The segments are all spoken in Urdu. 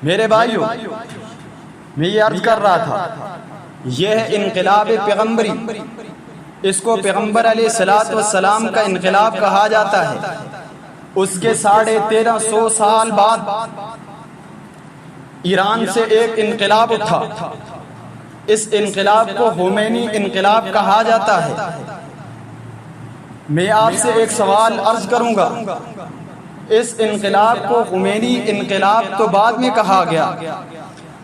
میرے بھائیوں، میں یہ عرض کر رہا تھا، یہ ہے انقلاب پیغمبری۔ اس کو پیغمبر علیہ السلام کا انقلاب کہا جاتا ہے۔ اس کے 1350 سال بعد ایران سے ایک انقلاب اٹھا۔ اس انقلاب کو خمینی انقلاب کہا جاتا ہے۔ میں آپ سے ایک سوال عرض کروں گا، اس انقلاب کو خمینی انقلاب تو بعد میں کہا گیا،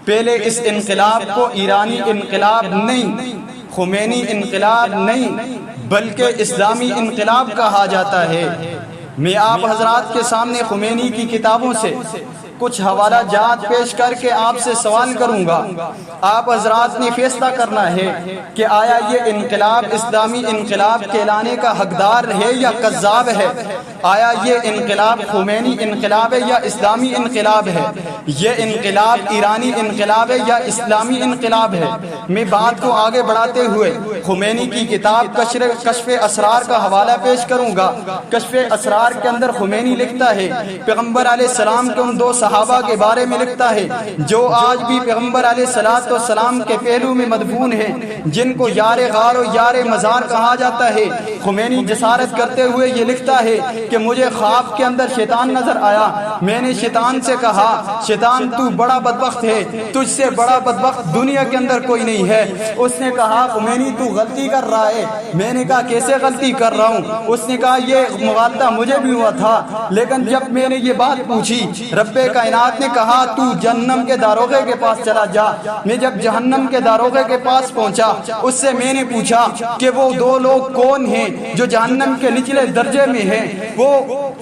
پہلے اس انقلاب کو ایرانی انقلاب نہیں، خمینی انقلاب نہیں، بلکہ اسلامی انقلاب کہا جاتا ہے۔ میں آپ حضرات کے سامنے خمینی کی کتابوں سے کچھ حوالہ جات پیش کر کے آپ سے سوال کروں گا۔ آپ حضرات نے فیصلہ کرنا ہے کہ آیا یہ انقلاب اسلامی انقلاب کہلانے کا حقدار ہے یا کذاب ہے؟ آیا یہ انقلاب خمینی انقلاب ہے یا اسلامی انقلاب ہے؟ یہ انقلاب ایرانی انقلاب ہے یا اسلامی انقلاب ہے؟ میں بات کو آگے بڑھاتے ہوئے خمینی کی کتاب کشف اسرار کا حوالہ پیش کروں گا۔ کشف اسرار کے اندر خمینی لکھتا ہے، پیغمبر علیہ السلام کے ان دو صحابہ کے بارے میں لکھتا ہے جو آج بھی پیغمبر علیہ السلام کے پہلو میں مدفون ہیں، جن کو یار غار و یار مزار کہا جاتا ہے۔ خمینی جسارت کرتے ہوئے یہ لکھتا ہے کہ مجھے خواب کے اندر شیطان نظر آیا، میں نے شیطان سے کہا شیطان تو بڑا بدبخت ہے، تجھ سے بڑا بدبخت دنیا کے اندر کوئی نہیں ہے۔ اس نے کہا خمینی تو غلطی کر رہا ہے۔ میں نے کہا کیسے غلطی کر رہا ہوں؟ اس نے کہا یہ مغالطہ مجھے بھی ہوا تھا، لیکن جب میں نے یہ بات پوچھی، رب کائنات نے کہا تو جہنم کے داروغے کے پاس چلا جا۔ میں جب جہنم کے داروغے کے پاس پہنچا، اس سے میں نے پوچھا کہ وہ دو لوگ کون ہیں جو جہنم کے نچلے درجے میں ہیں؟ وہ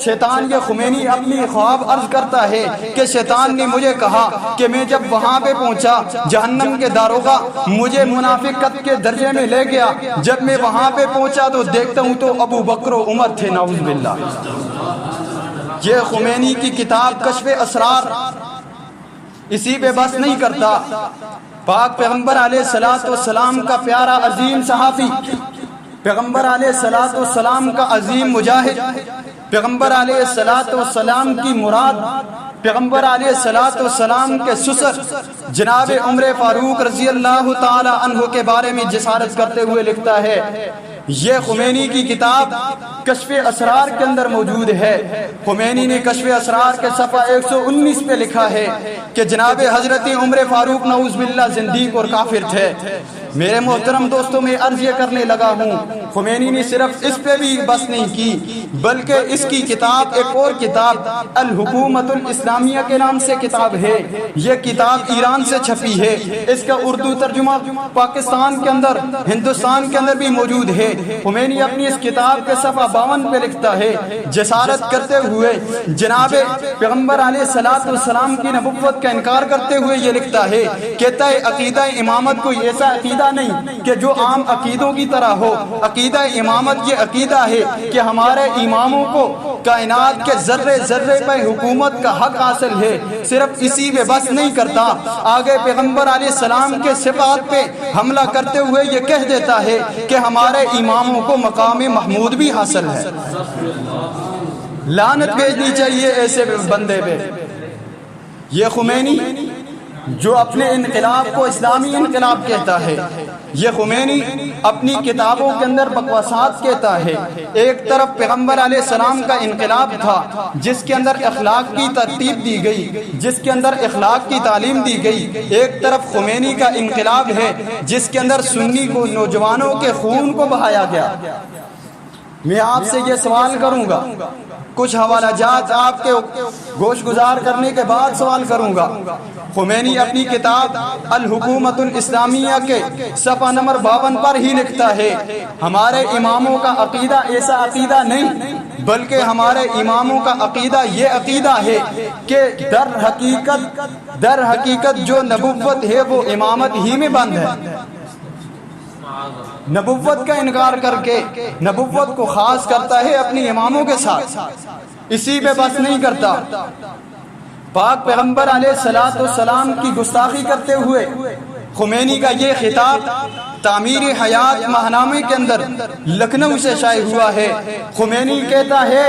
شیطان، یہ خمینی اپنی خواب عرض کرتا ہے کہ شیطان نے مجھے کہا کہ میں جب وہاں پہ پہنچا جہنم کے داروغہ مجھے منافقت کے درجے میں لے گیا۔ جب میں وہاں پہ پہنچا تو دیکھتا ہوں تو ابو بکر و عمر تھے، نعوذ باللہ۔ یہ خمینی کی کتاب کشف اسرار اسی پہ بس نہیں کرتا، پاک پیغمبر علیہ السلام کا پیارا عظیم صحافی، پیغمبر علیہ السلام کا عظیم مجاہد، پیغمبر علیہ السلام کی مراد، پیغمبر علیہ السلام کے سسر جناب عمر فاروق رضی اللہ تعالی عنہ کے بارے میں جسارت کرتے ہوئے لکھتا ہے۔ یہ خمینی کی کتاب کشف اسرار کے اندر موجود ہے۔ خمینی نے کشف اسرار کے صفحہ 119 پہ لکھا ہے کہ جناب حضرت عمر فاروق نعوذ باللہ زندیق اور کافر تھے۔ میرے محترم دوستوں، میں عرض یہ کرنے لگا ہوں، خمینی نے صرف اس پہ بھی بس نہیں کی، بلکہ اس کی کتاب ایک اور کتاب الحکومت الاسلامیہ کے نام سے کتاب ہے۔ یہ کتاب ایران سے چھپی ہے، اس کا اردو ترجمہ پاکستان کے اندر، ہندوستان کے اندر بھی موجود ہے۔ خمینی اپنی اس کتاب کے صفحہ 52 پہ لکھتا ہے، جسارت کرتے ہوئے جناب پیغمبر علیہ السلام کی نبوت کا انکار کرتے ہوئے یہ لکھتا ہے، کہتا ہے عقیدہ امامت کوئی ایسا عقیدہ نہیں کہ جو عام عقیدوں کی طرح ہو۔ عقیدہ امامت یہ عقیدہ ہے کہ ہمارے اماموں کو کائنات کے ذرے ذرے پہ حکومت کا حق حاصل ہے۔ صرف اسی پہ بس نہیں کرتا، آگے پیغمبر علیہ السلام کے صفات پہ حملہ کرتے ہوئے یہ کہہ دیتا ہے کہ ہمارے اماموں کو مقام محمود بھی حاصل ہے۔ لعنت بھیجنی چاہیے ایسے بندے پہ۔ یہ خمینی جو اپنے انقلاب کو اسلامی انقلاب کہتا ہے، یہ خمینی اپنی کتابوں کے اندر بکواسات کہتا ہے۔ ایک طرف پیغمبر علیہ السلام کا انقلاب تھا جس کے اندر اخلاق کی ترتیب دی گئی، جس کے اندر اخلاق کی تعلیم دی گئی، ایک طرف خمینی کا انقلاب ہے جس کے اندر سنی کو نوجوانوں کے خون کو بہایا گیا۔ میں آپ سے یہ سوال کروں گا، کچھ حوالہ جات آپ کے گوش گزار کرنے کے بعد سوال کروں گا۔ خمینی اپنی کتاب الحکومت الاسلامیہ کے صفحہ نمبر 52 پر ہی لکھتا ہے، ہمارے اماموں کا عقیدہ ایسا عقیدہ نہیں، بلکہ ہمارے اماموں کا عقیدہ یہ عقیدہ ہے کہ در حقیقت جو نبوت ہے وہ امامت ہی میں بند ہے۔ نبوت کا انکار کر کے نبوت کو خاص کرتا ہے اپنی اماموں کے ساتھ، اسی پہ بس نہیں کرتا۔ پاک پیغمبر علیہ السلام کی گستاخی کرتے ہوئے خمینی کا یہ خطاب تعمیر حیات ماہنامے کے اندر لکھنؤ سے شائع ہوا ہے۔ خمینی کہتا ہے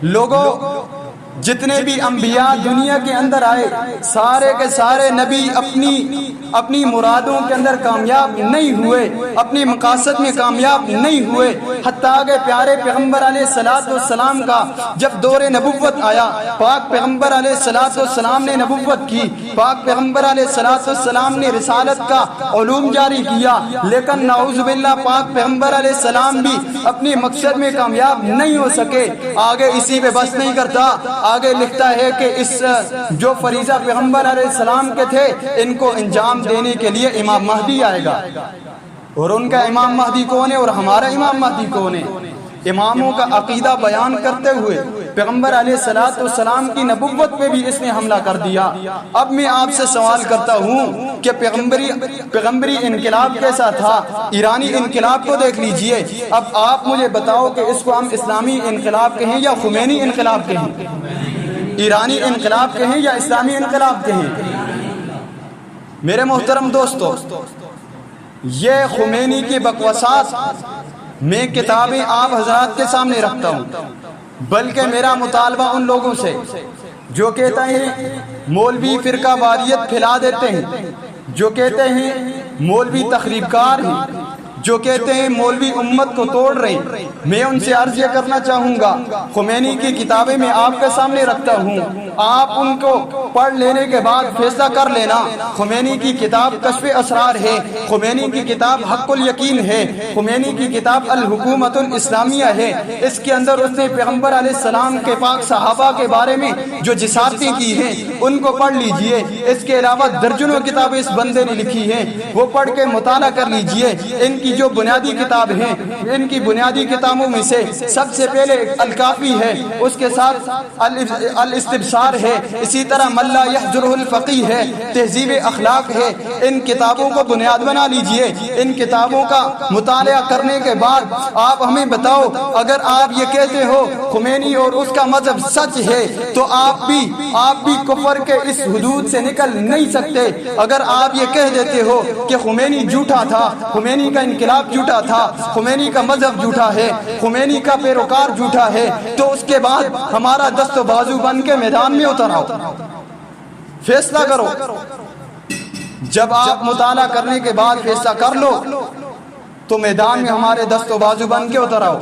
لوگوں جتنے بھی انبیاء دنیا کے اندر آئے سارے کے سارے نبی اپنی مرادوں کے اندر کامیاب نہیں ہوئے، اپنی مقاصد میں کامیاب نہیں ہوئے، حتیٰ کہ پیارے پیغمبر علیہ السلام کا جب دور نبوت آیا، پاک پیغمبر علیہ السلام نے نبوت کی، پاک پیغمبر علیہ السلام نے رسالت کا علوم جاری کیا، لیکن نعوذ باللہ پاک پیغمبر علیہ السلام بھی اپنی مقصد میں کامیاب نہیں ہو سکے۔ آگے اسی پہ بس نہیں کرتا، آگے لکھتا ہے کہ اس جو فریضہ پیغمبر علیہ السلام کے تھے ان کو انجام دینے کے لیے امام مہدی آئے گا۔ اور ان کا امام مہدی کون ہے اور ہمارا امام مہدی کون ہے؟ اماموں کا عقیدہ بیان کرتے ہوئے پیغمبر علیہ السلام کی نبوت پہ بھی اس نے حملہ کر دیا۔ اب میں آپ سے سوال کرتا ہوں کہ پیغمبری انقلاب کیسا تھا؟ ایرانی انقلاب کو دیکھ لیجئے۔ اب آپ مجھے بتاؤ کہ اس کو ہم اسلامی انقلاب کہیں یا خمینی انقلاب کہیں؟ ایرانی انقلاب کہیں یا اسلامی انقلاب کہیں؟ میرے محترم دوستو، یہ خمینی کی بکواسات میں کتابیں آپ حضرات کے سامنے رکھتا ہوں، بلکہ میرا مطالبہ ان لوگوں سے جو کہتے ہیں مولوی فرقہ واریت پھیلا دیتے ہیں، جو کہتے ہیں مولوی تخریب کار ہیں، جو کہتے ہیں مولوی امت کو توڑ رہے ہیں، میں ان سے عرض یہ کرنا چاہوں گا، خمینی کی کتابیں میں آپ کے سامنے رکھتا ہوں، آپ ان کو پڑھ لینے کے بعد فیصلہ کر لینا۔ خمینی کی کتاب کشف اسرار ہے، خمینی کی کتاب حق الیقین ہے، خمینی کی کتاب الحکومت الاسلامیہ ہے۔ اس کے اندر اس نے پیغمبر علیہ السلام کے پاک صحابہ کے بارے میں جو جسارتیں کی ہیں ان کو پڑھ لیجئے۔ اس کے علاوہ درجنوں کتابیں اس بندے نے لکھی ہیں، وہ پڑھ کے مطالعہ کر لیجئے۔ ان کی جو بنیادی کتاب ہیں، ان کی بنیادی کتابوں میں سے سب سے پہلے الکافی ہے، اس کے ساتھ الاستبصار ہے، اسی طرح من لا یحجرہ الفقیہ ہے، تہذیب اخلاق ہے۔ ان کتابوں کو بنیاد بنا لیجئے۔ ان کتابوں کا مطالعہ کرنے کے بعد آپ ہمیں بتاؤ، اگر آپ یہ کہتے ہو خمینی اور اس کا مذہب سچ ہے تو آپ بھی کفر کے اس حدود سے نکل نہیں سکتے۔ اگر آپ یہ کہہ دیتے ہو کہ خمینی جھوٹا تھا، خمینی کا انقلاب جھوٹا تھا، خمینی کا مذہب جھوٹا ہے، خمینی کا پیروکار جھوٹا ہے، تو اس کے بعد ہمارا دست و بازو بن کے میدان میں اتر آؤ، فیصلہ کرو۔ جب آپ مطالعہ کرنے کے بعد فیصلہ کر لو تو میدان میں ہمارے دست و بازو بن کے اتر آؤ۔